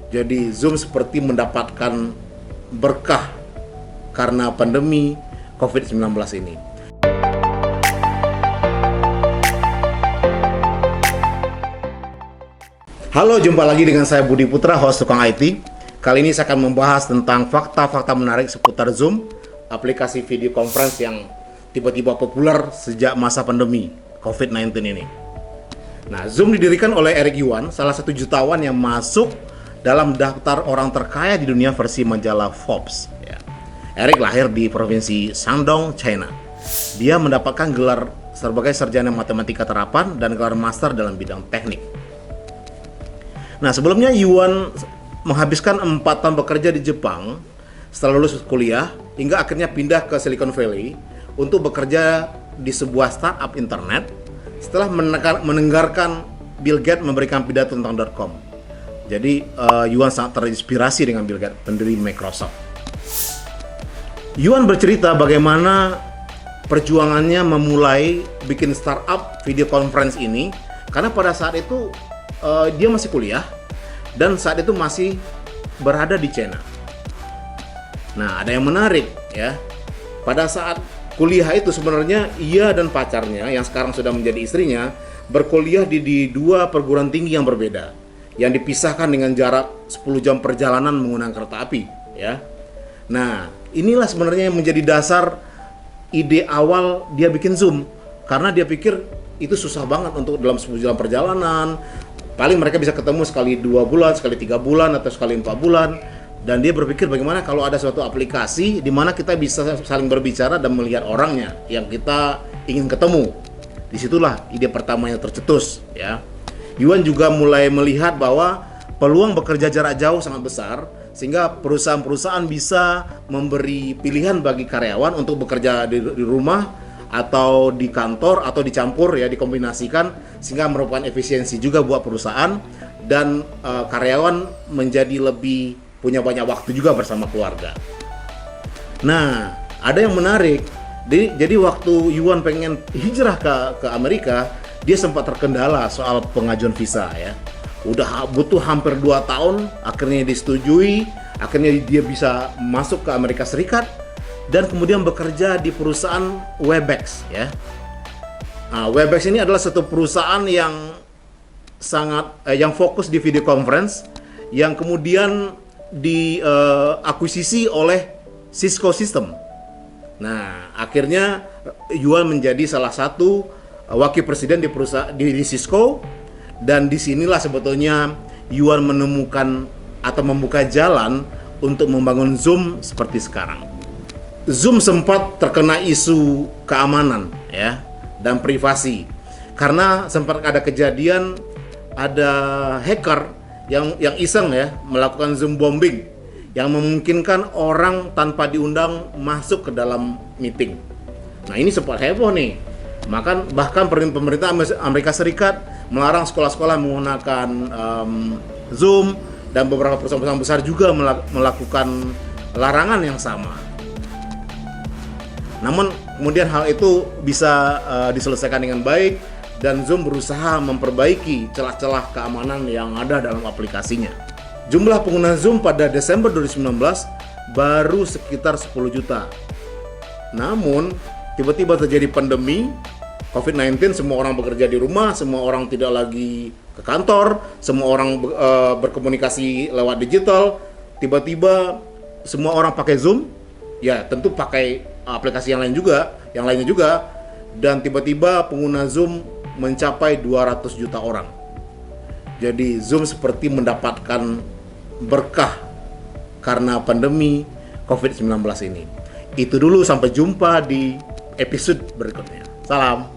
Jadi Zoom seperti mendapatkan berkah karena pandemi COVID-19 ini. Halo, jumpa lagi dengan saya Budi Putra, host Tukang IT. Kali ini saya akan membahas tentang fakta-fakta menarik seputar Zoom, aplikasi video conference yang tiba-tiba populer sejak masa pandemi COVID-19 ini. Nah, Zoom didirikan oleh Eric Yuan, salah satu jutawan yang masuk dalam daftar orang terkaya di dunia versi majalah Forbes. Eric lahir di provinsi Shandong, China. Dia mendapatkan gelar sebagai sarjana matematika terapan dan gelar master dalam bidang teknik. Nah, sebelumnya Yuan menghabiskan 4 tahun bekerja di Jepang setelah lulus kuliah hingga akhirnya pindah ke Silicon Valley untuk bekerja di sebuah startup internet setelah mendengarkan Bill Gates memberikan pidato tentang .com. Jadi Yuan sangat terinspirasi dengan Bill Gates, pendiri Microsoft. Yuan bercerita bagaimana perjuangannya memulai bikin startup video conference ini karena pada saat itu dia masih kuliah dan saat itu masih berada di China. Nah, ada yang menarik ya. Pada saat kuliah itu sebenarnya ia dan pacarnya yang sekarang sudah menjadi istrinya berkuliah di 2 perguruan tinggi yang berbeda, yang dipisahkan dengan jarak 10 jam perjalanan menggunakan kereta api ya. Nah, inilah sebenarnya yang menjadi dasar ide awal dia bikin Zoom, karena dia pikir itu susah banget untuk dalam 10 jam perjalanan. Paling mereka bisa ketemu sekali 2 bulan, sekali 3 bulan, atau sekali 4 bulan. Dan dia berpikir bagaimana kalau ada suatu aplikasi di mana kita bisa saling berbicara dan melihat orangnya yang kita ingin ketemu. Disitulah ide pertamanya tercetus ya. Yuan juga mulai melihat bahwa peluang bekerja jarak jauh sangat besar, sehingga perusahaan-perusahaan bisa memberi pilihan bagi karyawan untuk bekerja di rumah atau di kantor atau dicampur ya, dikombinasikan, sehingga merupakan efisiensi juga buat perusahaan dan karyawan menjadi lebih punya banyak waktu juga bersama keluarga. Nah, ada yang menarik. Jadi waktu Yuan pengen hijrah ke Amerika, dia sempat terkendala soal pengajuan visa ya. Udah butuh hampir 2 tahun, akhirnya disetujui, akhirnya dia bisa masuk ke Amerika Serikat dan kemudian bekerja di perusahaan Webex ya. Nah, Webex ini adalah satu perusahaan yang yang fokus di video conference, yang kemudian diakuisisi oleh Cisco System. Nah, akhirnya Yuan menjadi salah satu wakil presiden di perusahaan di Cisco, dan disinilah sebetulnya Yuan menemukan atau membuka jalan untuk membangun Zoom seperti sekarang. Zoom sempat terkena isu keamanan ya dan privasi karena sempat ada kejadian ada hacker yang iseng ya melakukan Zoom bombing yang memungkinkan orang tanpa diundang masuk ke dalam meeting. Nah, ini sempat heboh nih. Bahkan pemerintah Amerika Serikat melarang sekolah-sekolah menggunakan Zoom, dan beberapa perusahaan-perusahaan besar juga melakukan larangan yang sama. Namun kemudian hal itu bisa diselesaikan dengan baik dan Zoom berusaha memperbaiki celah-celah keamanan yang ada dalam aplikasinya. Jumlah pengguna Zoom pada Desember 2019 baru sekitar 10 juta. Namun tiba-tiba terjadi pandemi COVID-19, semua orang bekerja di rumah, semua orang tidak lagi ke kantor, semua orang berkomunikasi lewat digital. Tiba-tiba semua orang pakai Zoom, ya tentu pakai aplikasi yang lainnya juga, dan tiba-tiba pengguna Zoom mencapai 200 juta orang. Jadi Zoom seperti mendapatkan berkah karena pandemi COVID-19 ini. Itu dulu, sampai jumpa di episode berikutnya. Salam.